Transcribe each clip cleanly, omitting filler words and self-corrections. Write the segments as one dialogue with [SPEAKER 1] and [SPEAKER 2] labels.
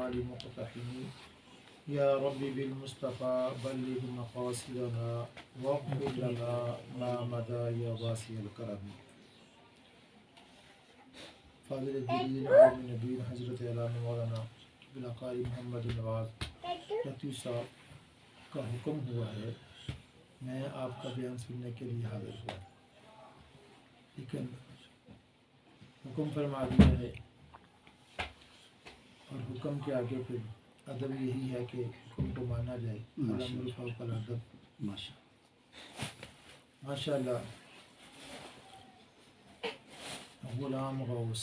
[SPEAKER 1] अमाल मुक़तहिमी या रब्बी बिल मुस्तफ़ा बल्लिग मक़ासिदना वग़फ़िर लना मा मदा या वासिअल करम। फ़ाज़िल जलील आलिम नबी हज़रत अल्लामा मौलाना बिलाकारी मोहम्मद नवाज़ लतीफ़ साहब का हुक्म हुआ है, मैं आपका बयान सुनने के लिए हाज़िर हुआ। लेकिन हुक्म फरमा दिया है और हुक्म के आगे फिर अदब यही है कि हुक्म को माना जाए। अदब माशाअल्लाह। गुलाम गौस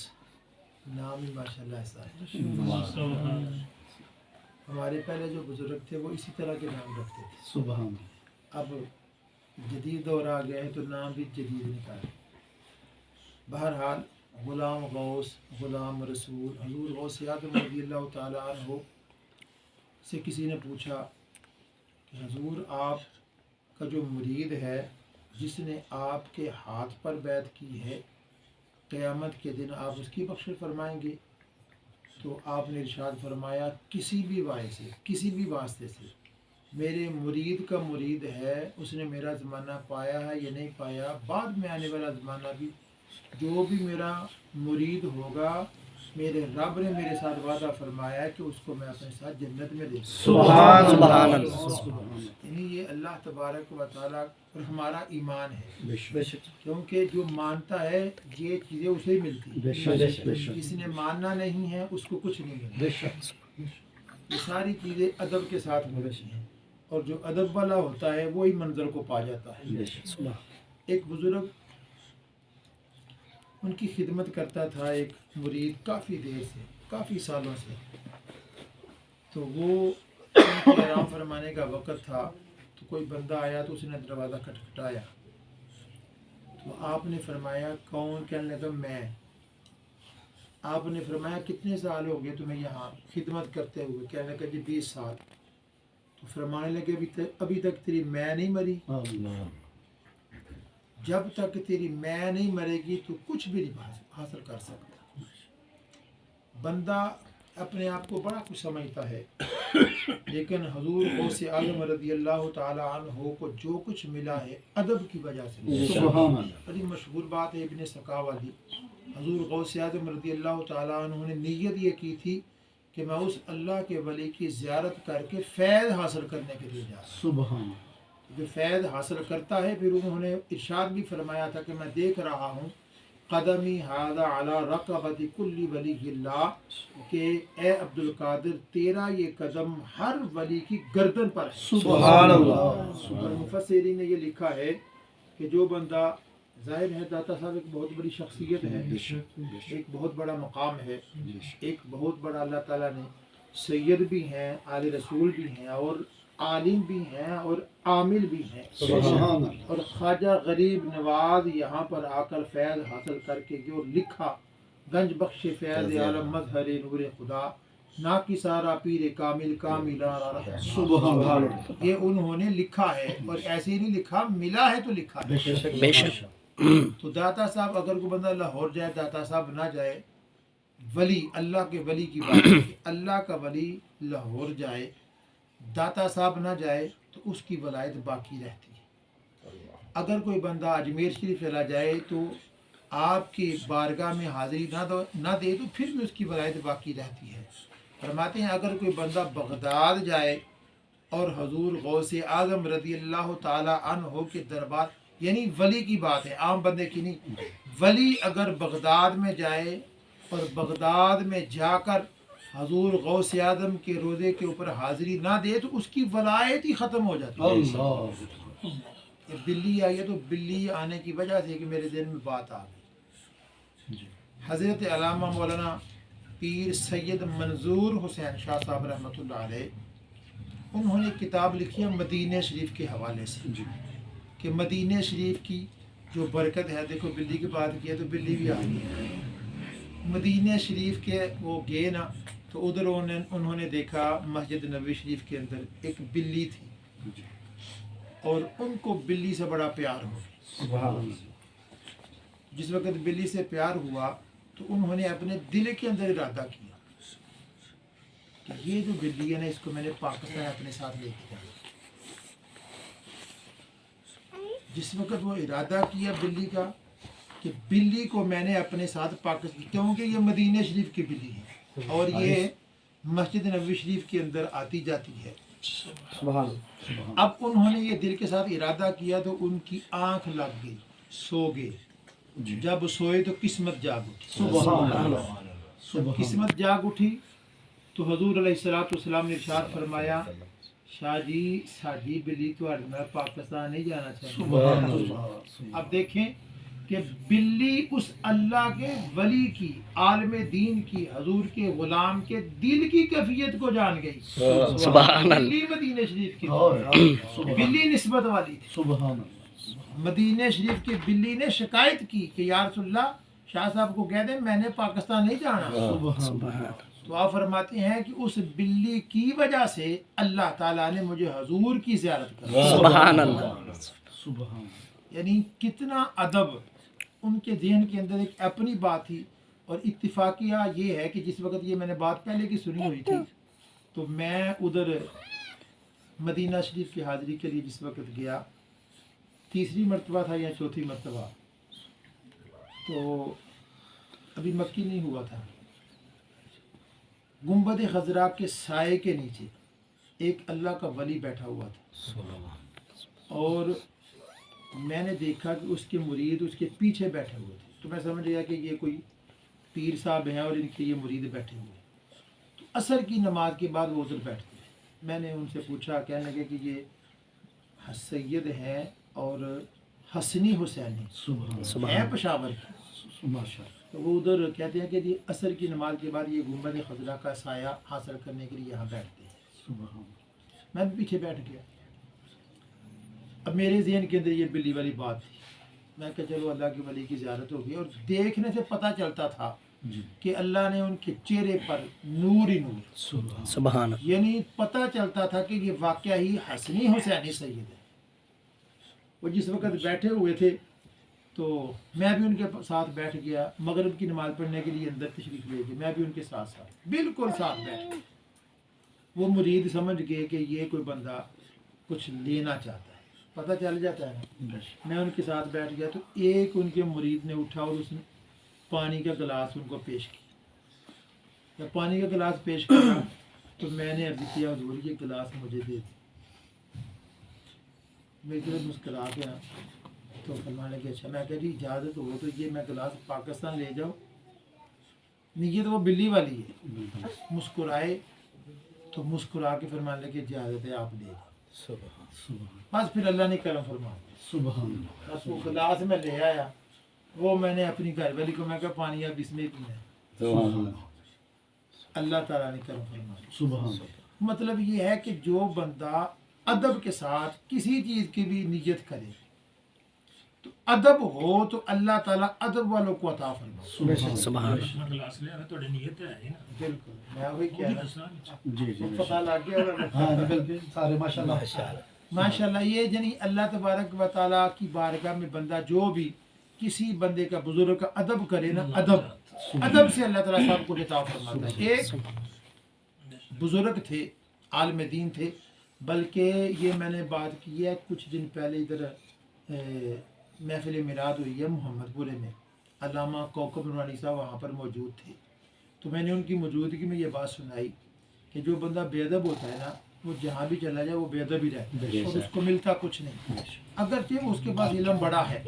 [SPEAKER 1] नाम ही माशाअल्लाह ऐसा है। हमारे पहले जो बुजुर्ग थे वो इसी तरह के नाम रखते थे। सुभान। अब जदीद दौर आ गया है तो नाम भी जदीद निकाले। बहरहाल गुलाम गौस, गुलाम रसूल हज़ूर गौस आज़म रज़ियल्लाहु ताला अन्हु से किसी ने पूछा कि हज़ूर आप का जो मुरीद है जिसने आपके हाथ पर बैत की है, क़यामत के दिन आप उसकी बख्शिश फरमाएंगे? तो आपने इरशाद फरमाया किसी भी वास्ते किसी भी वास्ते से मेरे मुरीद का मुरीद है, उसने मेरा ज़माना पाया है या नहीं पाया, बाद में आने वाला ज़माना भी जो भी मेरा मुरीद होगा, मेरे रब ने मेरे साथ वादा फरमाया है कि उसको मैं अपने साथ जन्नत में दे। सुभान सुभान अल्लाह। यानी ये अल्लाह तबारक व तआला और हमारा ईमान है, क्योंकि जो मानता है ये चीज़ें उसे ही मिलती हैं, जिसने मानना नहीं है उसको कुछ नहीं मिलता। ये सारी चीज़ें अदब के साथ मिलती हैं और जो अदब वाला होता है वही मंज़र को पा जाता है। एक बुज़ुर्ग उनकी खिदमत करता था एक मुरीद काफ़ी देर से, काफ़ी सालों से। तो वो आराम फरमाने का वक़्त था तो कोई बंदा आया तो उसने दरवाज़ा खटखटाया। तो आपने फरमाया कौन? कहने लगा मैं। आपने फरमाया कितने साल हो गए तुम्हें यहाँ खिदमत करते हुए? कहने लगा जी 20 साल। तो फरमाने लगे अभी तक तेरी मैं नहीं मरी। जब तक तेरी मैं नहीं मरेगी तो कुछ भी नहीं हासिल कर सकता। बंदा अपने आप को बड़ा कुछ समझता है, लेकिन हजूर गौसे आज़म रज़ियल्लाहु ताला अन्हु को जो कुछ मिला है अदब की वजह से। बड़ी मशहूर बात है इब्ने सका वाली। हजूर गौसे आज़म रज़ियल्लाहु ताला अन्हु ने नीयत ये की थी कि मैं उस अल्लाह के वली की ज़ियारत करके फैज़ हासिल करने के लिए जा रहा हूँ। जो फैज़ हासिल करता है फिर उन्होंने इरशाद भी फरमाया था कि मैं देख रहा हूँ कदमी हादा अला रक़बति कुल्ली वलील्लाह, के ए अब्दुल कादिर तेरा ये कदम हर वली की गर्दन पर है। सुभान अल्लाह। और मुफस्सिरीन ने ये लिखा है कि जो बंदा, ज़ाहिर है दाता साहब एक बहुत बड़ी शख्सियत है, एक बहुत बड़ा मकाम है, एक बहुत बड़ा अल्लाह ताला ने सैयद भी हैं, आले रसूल भी हैं और आलिम भी हैं और आमिल भी हैं। और ख्वाजा गरीब नवाज यहाँ पर आकर फैज़ हासिल करके जो लिखा, गंज बख्श फैज़ आलम मज़हर नूर खुदा ना कि सारा पीर कामिल कामिला, ये उन्होंने लिखा है और ऐसे ही नहीं लिखा, मिला है तो लिखा है। तो दाता साहब अगर कोई बंदा लाहौर जाए, दाता साहब ना जाए, वली अल्लाह के वली की बात है, अल्लाह का वली लाहौर जाए, दाता साहब ना जाए तो उसकी वलायत बाकी रहती है। अगर कोई बंदा अजमेर शरीफ चला जाए तो आपकी बारगाह में हाजिरी ना दे तो फिर भी उसकी वलायत बाकी रहती है। फरमाते हैं अगर कोई बंदा बगदाद जाए और हजूर गौसे आज़म रज़ियल्लाहु ताला अन्हु के दरबार, यानी वली की बात है, आम बंदे की नहीं, वली अगर बगदाद में जाए और बगदाद में जाकर हजूर गौसे आज़म के रोज़े के ऊपर हाजिरी ना दे तो उसकी वलायत ही ख़त्म हो जाती है। बिल्ली आई है तो बिल्ली आने की वजह से कि मेरे दिल में बात आ गई। हज़रत अल्लामा मौलाना पीर सैयद मंजूर हुसैन शाह साहब रहमतुल्लाह अलैह, उन्होंने किताब लिखी है मदीने शरीफ के हवाले से कि मदीने शरीफ की जो बरकत है। देखो बिल्ली की बात की है तो बिल्ली भी आ गई है। मदीने शरीफ के वो गए ना तो उधर उन्होंने देखा मस्जिद नबवी शरीफ के अंदर एक बिल्ली थी और उनको बिल्ली से बड़ा प्यार हो गया। जिस वक्त बिल्ली से प्यार हुआ तो उन्होंने अपने दिल के अंदर इरादा किया ये जो बिल्ली है ना, इसको मैंने पाकिस्तान अपने साथ लेके जाना। जिस वक्त वो इरादा किया बिल्ली का कि बिल्ली को मैंने अपने साथ पाकिस्तान, क्योंकि ये मदीना शरीफ की बिल्ली है और ये मस्जिद नबवी शरीफ के अंदर आती जाती है। अब उन्होंने ये दिल के साथ इरादा किया तो उनकी आंख लग गई, सो गए। जब सोए तो किस्मत जाग उठी। जब किस्मत जाग उठी तो हजूर अलैहिस्सलाम ने इरशाद फरमाया, शाह जी साडी बिल्ली तुहाडे नाल पाकिस्तान नहीं जाना चाहिए। अब देखें कि बिल्ली उस अल्लाह के वली की, आलम दीन की, हजूर के गुलाम के दिल की कैफियत को जान गई। बिल्ली मदीने शरीफ की बिल्ली निस्बत वाली थी। मदीने शरीफ की बिल्ली ने शिकायत की कि या रसूलल्लाह, शाह साहब को कह दें मैंने पाकिस्तान नहीं जाना। तो आप फरमाते हैं कि उस बिल्ली की वजह से अल्लाह ताला ने मुझे हजूर की ज़ियारत कर। सुभान अल्लाह। यानी कितना अदब, उनके ज़हन के अंदर एक अपनी बात थी। और इत्तिफाकिया ये है कि जिस वक्त ये मैंने बात पहले की सुनी हुई थी तो मैं उधर मदीना शरीफ की हाज़िरी के लिए जिस वक्त गया, तीसरी मरतबा था या चौथी मरतबा, तो अभी मक्की नहीं हुआ था। गुंबद खजरा के साए के नीचे एक अल्लाह का वली बैठा हुआ था और मैंने देखा कि उसके मुरीद उसके पीछे बैठे हुए थे। तो मैं समझ गया कि ये कोई पीर साहब हैं और इनके ये मुरीद बैठे हुए। तो असर की नमाज के बाद वो उधर बैठते हैं। मैंने उनसे पूछा, कहने लगे कि ये सैयद हैं और हसनी हुसैनी हैं पेशावर की। तो वो उधर कहते हैं कि ये असर की नमाज के बाद ये गुंबद खजरा का साया हासिल करने के लिए यहाँ बैठते हैं। मैं भी पीछे बैठ गया। अब मेरे ज़हन के अंदर ये बिल्ली वाली बात थी। मैं कहा चलो अल्लाह के वली की ज़ियारत होगी। और देखने से पता चलता था कि अल्लाह ने उनके चेहरे पर नूर ही नूर, सुभान, यानी पता चलता था कि ये वाकया ही हसनी हुसैनी सैयद है। वो जिस वक्त बैठे हुए थे तो मैं भी उनके साथ बैठ गया। मगरिब की नमाज़ पढ़ने के लिए अंदर तशरीफ़ ले गए, मैं भी उनके साथ साथ बिल्कुल साथ बैठ। वो मुरीद समझ गए कि ये कोई बंदा कुछ लेना चाहता है, पता चल जाता है ना। मैं उनके साथ बैठ गया तो एक उनके मुरीद ने उठा और उसने पानी का गिलास उनको पेश किया। जब पानी का गिलास पेश किया तो मैंने अर्ज़ किया, हुज़ूर ये गिलास मुझे दे दी। मेरी तरफ मुस्कुरा के ना तो फरमाने लगे अच्छा। मैं कह रही इजाज़त हो तो ये मैं गिलास पाकिस्तान ले जाऊँ? नीयत वो बिल्ली वाली है। मुस्कुराए तो मुस्कुरा के फरमाने लगे इजाज़त है आप ले। बस फिर अल्लाह ने करम फरमाया। बस वो गिलास में ले आया, वो मैंने अपनी घर वाली को मैं कहा पानी आप इसमें पीना। अल्लाह ताला ने करम फरमाया। मतलब ये है कि जो बंदा अदब के साथ किसी चीज़ की भी नियत करे तो अदब हो तो अल्लाह ताला अदब वालों को अता फरमाए। सुभान बिल्कुल, मैं वही कह रहा हूं। पता लग गया। हां बिल्कुल सारे माशाल्लाह। ये यानी अल्लाह तबारक व तआला की बारगाह में बंदा जो भी किसी बंदे का बुजुर्ग का अदब करे ना, अदब से अल्लाह ताला सब कुछ अता फरमाता है। एक बुजुर्ग थे, आलिम दीन थे, बल्कि ये मैंने बात की है कुछ दिन पहले इधर महफिल मिलाद हुई है मोहम्मदपुरे में। अल्लामा कौकब नूरानी साहब वहाँ पर मौजूद थे। तो मैंने उनकी मौजूदगी में ये बात सुनाई कि जो बंदा बेअदब होता है ना, वो जहाँ भी चला जाए वो बेअदब ही रहता है और उसको मिलता कुछ नहीं, अगरचे उसके पास इल्म बड़ा है।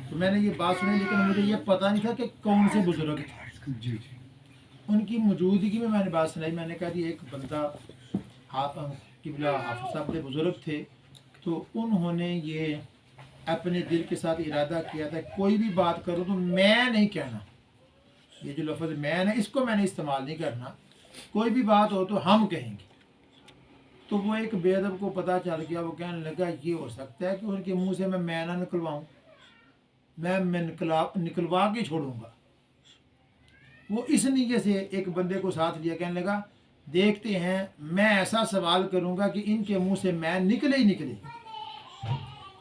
[SPEAKER 1] तो मैंने ये बात सुनी, लेकिन मुझे ये पता नहीं था कि कौन से बुजुर्ग थे। उनकी मौजूदगी में मैंने बात सुनाई। मैंने कहा कि एक बंदा किबला हाफिज़ साहब के बुजुर्ग थे, तो उन्होंने ये अपने दिल के साथ इरादा किया था कोई भी बात करो तो मैं नहीं कहना। ये जो लफ्ज़ मैं है इसको मैंने इस्तेमाल नहीं करना, कोई भी बात हो तो हम कहेंगे। तो वो एक बेअदब को पता चल गया। वो कहने लगा ये हो सकता है कि उनके मुंह से मैं ना निकलवाऊँ, मैं निकलवा के छोड़ूंगा। वो इस नीयत से एक बंदे को साथ लिया, कहने लगा देखते हैं मैं ऐसा सवाल करूंगा कि इनके मुंह से मैं निकले ही निकले।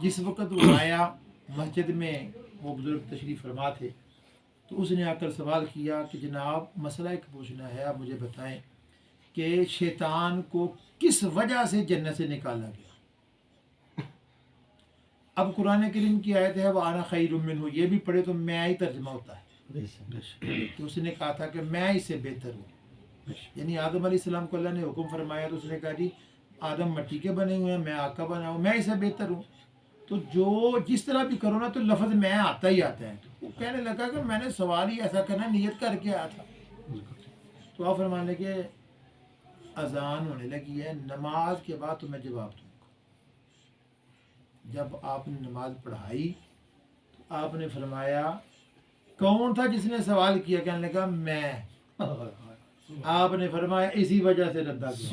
[SPEAKER 1] जिस वक्त वो आया मस्जिद में, वो बुजुर्ग तशरीफ़ फरमा थे, तो उसने आकर सवाल किया कि जनाब मसला एक पूछना है, आप मुझे बताएं कि शैतान को किस वजह से जन्नत से निकाला गया। अब कुरान करीम की आयत है वह आना खैरुम मिन्हु, ये भी पढ़े तो मैं ही तर्जमा होता है कि उसने कहा था कि मैं इससे बेहतर हूँ। यानी आदम अलैहिस्सलाम को अल्लाह ने हुक्म फरमाया तो उसने कहा जी आदम मिट्टी के बने हुए हैं, मैं आग का बना हूँ, मैं इससे बेहतर हूँ। तो जो जिस तरह भी करो ना तो लफ्ज़ मैं आता ही आता है। तो वो कहने लगा कि मैंने सवाल ही ऐसा करना नियत करके आया था। तो आप फरमाने के अजान होने लगी है, नमाज के बाद तो मैं जवाब दूंगा। जब आपने नमाज पढ़ाई तो आपने फरमाया कौन था जिसने सवाल किया? कहने लगा मैं। आपने फरमाया इसी वजह से रद्दा किया।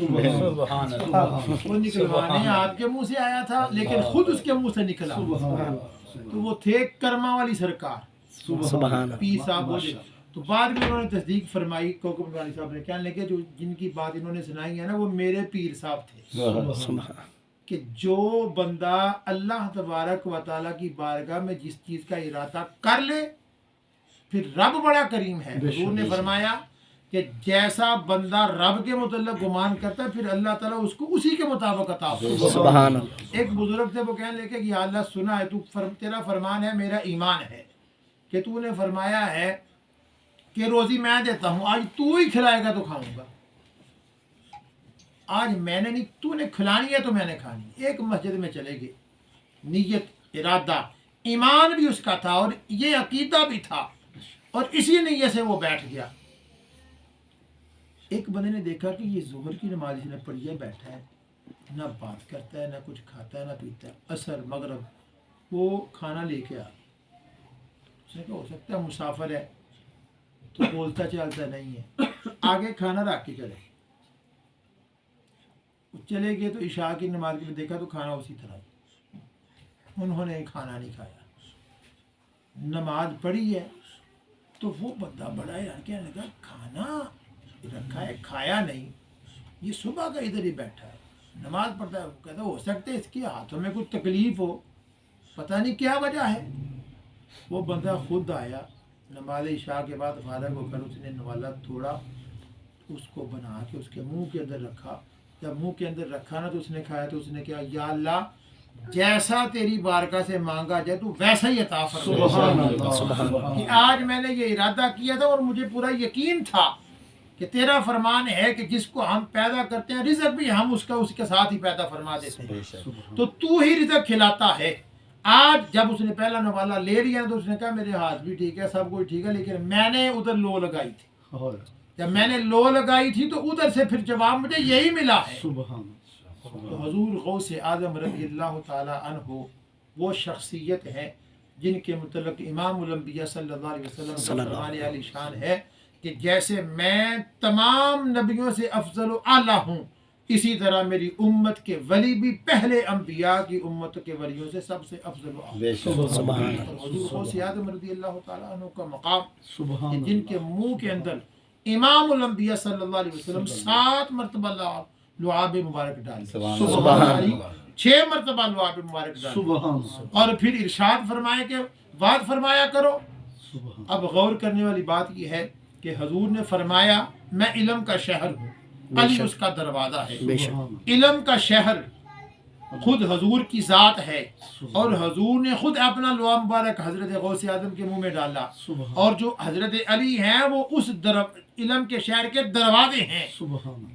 [SPEAKER 1] वो निकलवाने आपके मुंह से आया था लेकिन खुद उसके मुंह से निकला। तो वो थे कर्मा वाली सरकार पीर साहब बोले। तो बाद में उन्होंने तस्दीक फरमाई कोकब वाली साहब ने, कहने लगे जो जिनकी बात इन्होंने सुनाई है ना वो मेरे पीर साहब थे कि जो बंदा अल्लाह तबारक व तआला की बारगाह में जिस चीज़ का इरादा कर ले फिर रब बड़ा करीम है। हुजूर ने फरमाया कि जैसा बंदा रब के मुतल्लिक़ गुमान करता है फिर अल्लाह ताला उसको उसी के मुताबिक अता फरमाता है। एक बुजुर्ग थे वो कहने लगे कि या अल्लाह सुना है तेरा फरमान है मेरा ईमान है कि तूने फरमाया है कि रोज़ी मैं देता हूँ, आज तू ही खिलाएगा तो खाऊंगा। आज मैंने नहीं, तूने खिलानी है तो मैंने खानी। एक मस्जिद में चले गए, नीयत इरादा ईमान भी उसका था और ये अकीदा भी था और इसी नीयत से वो बैठ गया। एक बंदे ने देखा कि ये ज़ोहर की नमाज इसने पढ़ी है, बैठा है, ना बात करता है, ना कुछ खाता है, ना पीता है। असर मगरब वो खाना लेके आ, उसने कहा हो सकता है मुसाफिर है तो बोलता चलता नहीं है, आगे खाना रख के चले गए। तो इशा की नमाज में देखा तो खाना उसी तरह, उन्होंने खाना नहीं खाया, नमाज पढ़ी है। तो वो बंदा बड़ा यार क्या लगा, खाना रखा है खाया नहीं, ये सुबह का इधर ही बैठा है नमाज पढ़ता है। कहता हो सकता है इसके हाथों में कुछ तकलीफ हो, पता नहीं क्या वजह है। वो बंदा खुद आया नमाज इशा के बाद फारग होकर उसने नवाला थोड़ा उसको बना के उसके मुंह के अंदर रखा। जब मुंह के अंदर रखा ना तो उसने खाया तो उसने कहा या अल्लाह जैसा तेरी बारगाह से मांगा जाए तू वैसा ही अता फरमा। कि आज मैंने ये इरादा किया था और मुझे पूरा यकीन था कि तेरा फरमान है कि जिसको हम पैदा करते हैं रिज़्क़ भी हम उसका उसके साथ ही पैदा फरमा देते हैं, तो तू ही रिज़्क़ खिलाता है। आज जब उसने पहला नवाला ले लिया तो उसने कहा मेरे हाथ भी ठीक है, सब कुछ ठीक है, लेकिन मैंने उधर लो लगाई थी। जब मैंने लो लगाई थी तो उधर से फिर जवाब मुझे यही मिला है। तो हुजूर गौस आज़म रज़ियल्लाहु ताला अन्हु वो शख्सियत है जिनके मुतल्लिक़ इमामुल अंबिया सल्लल्लाहु अलैहि वसल्लम का फरमान आली शान है कि जैसे मैं तमाम नबियों से अफजल व आला हूँ, इसी तरह मेरी उम्मत के वली भी पहले अंबिया की उम्मत के वलियों से सबसे अफजल व आला। हुजूर गौस आज़म रज़ियल्लाहु ताला अन्हु का मकाम जिनके मुँह के अंदर इमामुल अंबिया सल्लल्लाहु अलैहि वसल्लम 7 मरतबा लुआब मुबारक डाली, 6 मरतबा लुआब मुबारक डाली और फिर इरशाद फरमाया कि बात फरमाया करो। अब गौर करने वाली बात यह है कि हुजूर ने फरमाया मैं इल्म का शहर हूँ, अली उसका दरवाज़ा है। इल्म का शहर खुद हुजूर की ज़ात है और हुजूर ने खुद अपना लुआ मुबारक हज़रत गौस आज़म के मुंह में डाला और जो हज़रत अली हैं वो उस इल्म के शहर के दरवाजे हैं।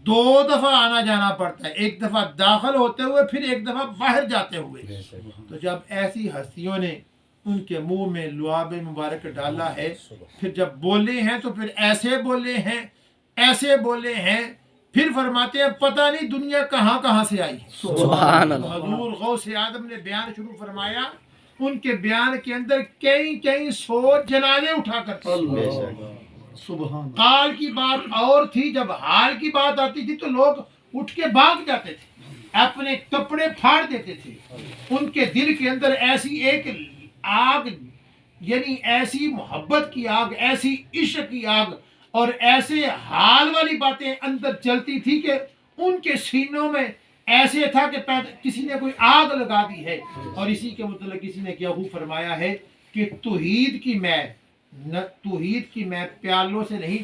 [SPEAKER 1] 2 दफ़ा आना जाना पड़ता है, एक दफ़ा दाखिल होते हुए फिर एक दफ़ा बाहर जाते हुए। तो जब ऐसी हस्तियों ने उनके मुंह में लुआब मुबारक डाला है, फिर जब बोले हैं तो फिर ऐसे बोले हैं, ऐसे बोले हैं, फिर फरमाते हैं पता नहीं दुनिया कहाँ कहाँ से आई। सुभान अल्लाह। हुजूर गौस आज़म ने बयान शुरू फरमाया, उनके बयान के अंदर कई कई 100 जनाजे उठा करते। काल की बात और थी, जब हाल की बात आती थी तो लोग उठ के भाग जाते थे, अपने कपड़े फाड़ देते थे। उनके दिल के अंदर ऐसी एक आग, यानी ऐसी मोहब्बत की आग, ऐसी इश्क की आग और ऐसे हाल वाली बातें अंदर चलती थी कि उनके सीनों में ऐसे था कि किसी ने कोई आग लगा दी है। और इसी के मतलब किसी ने क्या फरमाया है कि तौहीद की मैं प्यालों से नहीं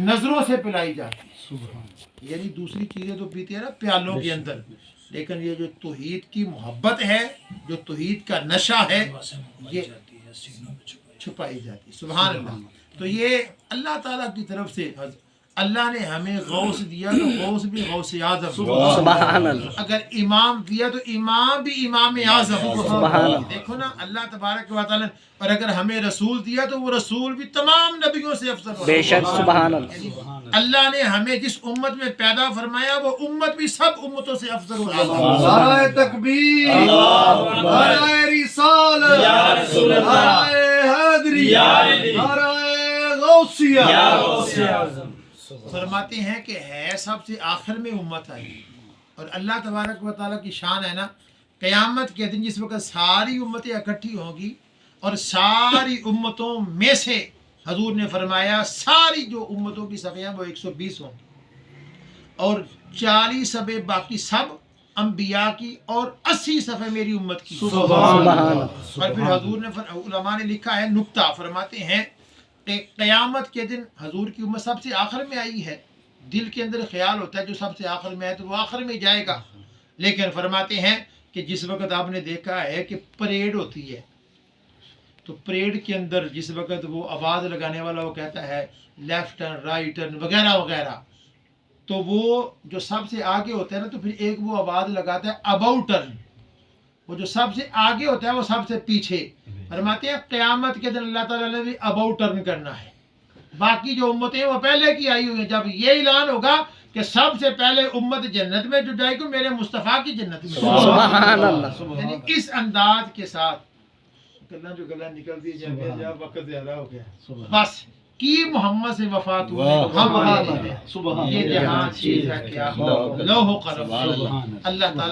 [SPEAKER 1] नजरों से पिलाई जाती। यानी दूसरी चीज़ें तो पीते हैं ना प्यालों के अंदर, लेकिन ये जो तौहीद की मोहब्बत है, जो तौहीद का नशा है, ये छुपाई जाती है। सुभान अल्लाह। तो ये अल्लाह ताला की तरफ से अल्लाह ने हमें गौस दिया, तो गौस भी गौस आज़म,
[SPEAKER 2] सुभान अल्लाह।
[SPEAKER 1] अगर इमाम दिया तो इमाम भी इमाम आज़म। देखो ना अल्लाह तबारक व तआला, और अगर हमें रसूल दिया तो वो रसूल भी तमाम नबियों से अफजल।
[SPEAKER 2] बेशक सुभान अल्लाह।
[SPEAKER 1] अल्लाह ने हमें जिस उम्मत में पैदा फरमाया वो उम्मत भी सब उम्मतों से अफजल।
[SPEAKER 3] नारे तकबीर, नारे रिसालत, नारे हैदरी, नारे गौसिया।
[SPEAKER 1] फरमाते हैं कि है सबसे आखिर में उम्मत आई, और अल्लाह तबारक व तआला की शान है ना, क़यामत के दिन जिस वक्त सारी उम्मतें इकट्ठी होंगी और सारी उम्मतों में से हजूर ने फरमाया सारी जो उम्मतों की सफ़े वो 120 होंगी, और 40 सफ़े बाकी सब अम्बिया की, और 80 सफ़े मेरी उम्मत की। और फिर हजूर ने उलमा ने लिखा है नुक्ता, फरमाते हैं क़यामत के दिन हजूर की उम्मत सबसे आखिर में आई है। दिल के अंदर ख्याल होता है जो सबसे आखिर में है तो वो आखिर में जाएगा, लेकिन फरमाते हैं कि जिस वक्त आपने देखा है कि परेड होती है, तो परेड के अंदर जिस वक्त वो आवाज़ लगाने वाला वो कहता है लेफ्ट टर्न, राइट टर्न वगैरह वगैरह, तो वो जो सबसे आगे होता है ना, तो फिर एक वो आवाज़ लगाता है अबाउट टर्न, वो जो सबसे आगे होता है वो सबसे पीछे। फरमाते हैं क़यामत के दिन अल्लाह ताला ने भी अबाउट टर्न करना है, बाकी जो उम्मतें वो पहले की आई हुई हैं। जब ये ऐलान होगा कि सबसे पहले उम्मत जन्नत में जो जाएगी मेरे मुस्तफ़ा की जन्नत में,
[SPEAKER 2] सुभान अल्लाह।
[SPEAKER 1] यानी इस अंदाज के साथ गल्ला जो गल्ला निकल दी जाए, वक्त ज़्यादा हो गया बस कि मोहम्मद से वफात हुई तो हम ये जहां चीज़ है क्या, लौह कलम। अल्लाह ताला